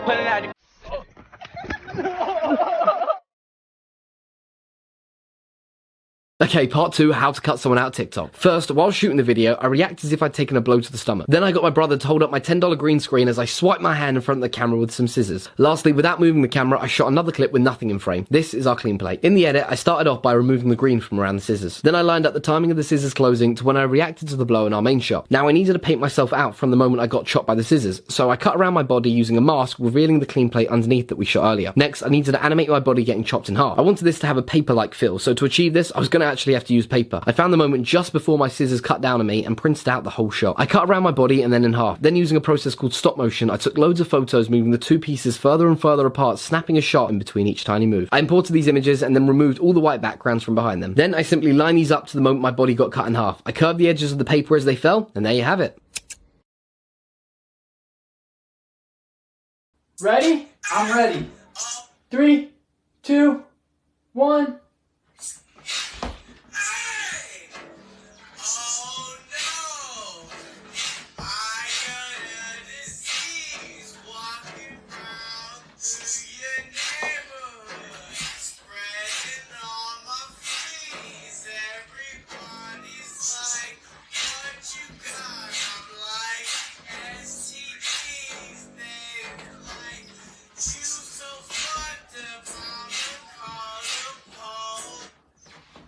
put it out. Okay, part 2, how to cut someone out TikTok. First, while shooting the video, I react as if I'd taken a blow to the stomach. Then I got my brother to hold up my $10 green screen as I swiped my hand in front of the camera with some scissors. Lastly, without moving the camera, I shot another clip with nothing in frame. This is our clean plate. In the edit, I started off by removing the green from around the scissors. Then I lined up the timing of the scissors closing to when I reacted to the blow in our main shot. Now I needed to paint myself out from the moment I got chopped by the scissors, so I cut around my body using a mask, revealing the clean plate underneath that we shot earlier. Next, I needed to animate my body getting chopped in half. I wanted this to have a paper-like feel, so to achieve this, I was going to actually have to use paper. I found the moment just before my scissors cut down on me and printed out the whole shot. I cut around my body and then in half. Then using a process called stop motion, I took loads of photos moving the two pieces further and further apart, snapping a shot in between each tiny move. I imported these images and then removed all the white backgrounds from behind them. Then I simply lined these up to the moment my body got cut in half. I curved the edges of the paper as they fell, and there you have it. Ready? I'm ready. 3, 2, 1.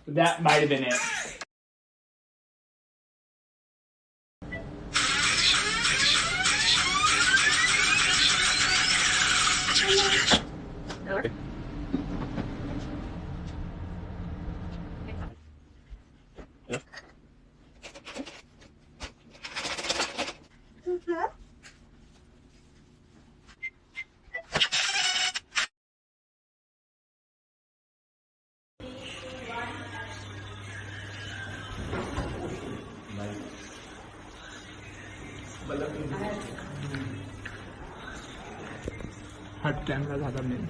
That might have been it. Okay. Yeah. हट camera ज़्यादा main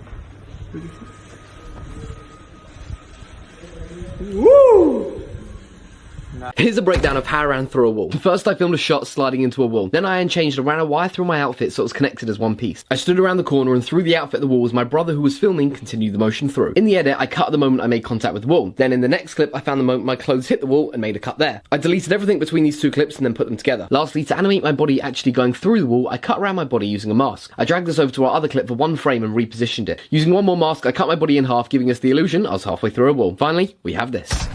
Here's a breakdown of how I ran through a wall. First I filmed a shot sliding into a wall. Then I unchanged and ran a wire through my outfit so it was connected as one piece. I stood around the corner and through the outfit of the wall as my brother who was filming continued the motion through. In the edit, I cut at the moment I made contact with the wall. Then in the next clip, I found the moment my clothes hit the wall and made a cut there. I deleted everything between these two clips and then put them together. Lastly, to animate my body actually going through the wall, I cut around my body using a mask. I dragged this over to our other clip for one frame and repositioned it. Using one more mask, I cut my body in half, giving us the illusion I was halfway through a wall. Finally, we have this.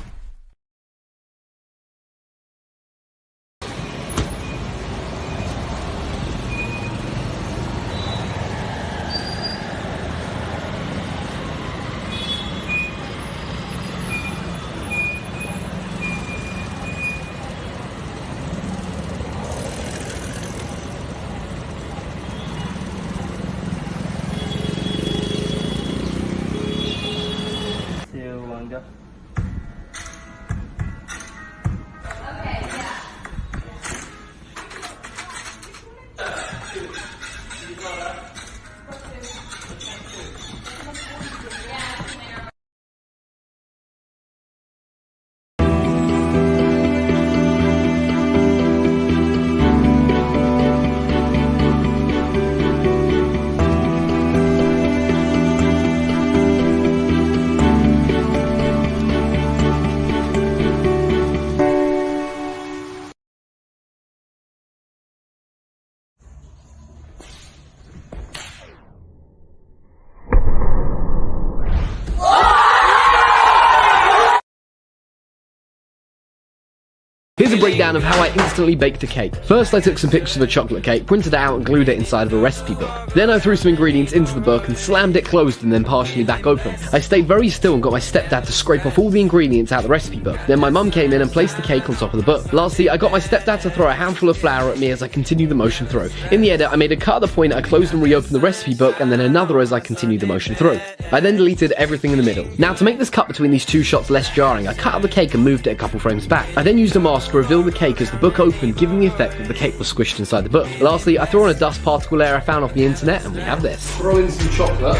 Here's a breakdown of how I instantly baked a cake. First I took some pictures of a chocolate cake, printed it out and glued it inside of a recipe book. Then I threw some ingredients into the book and slammed it closed and then partially back open. I stayed very still and got my stepdad to scrape off all the ingredients out of the recipe book. Then my mum came in and placed the cake on top of the book. Lastly, I got my stepdad to throw a handful of flour at me as I continued the motion through. In the edit, I made a cut at the point I closed and reopened the recipe book and then another as I continued the motion through. I then deleted everything in the middle. Now to make this cut between these two shots less jarring, I cut out the cake and moved it a couple frames back. I then used a mask to reveal the cake as the book opened, giving the effect that the cake was squished inside the book. Lastly, I threw on a dust particle layer I found off the internet and we have this. Throw in some chocolate.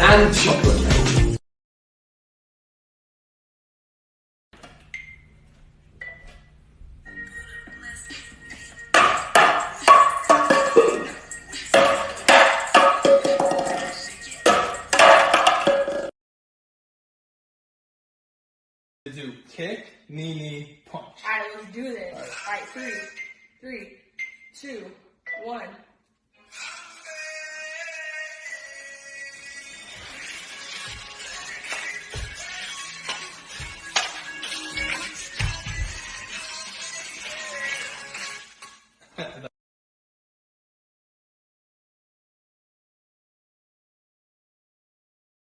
And chocolate. do kick, knee, punch. Alright, let's do this. Alright, 3, 2, 1.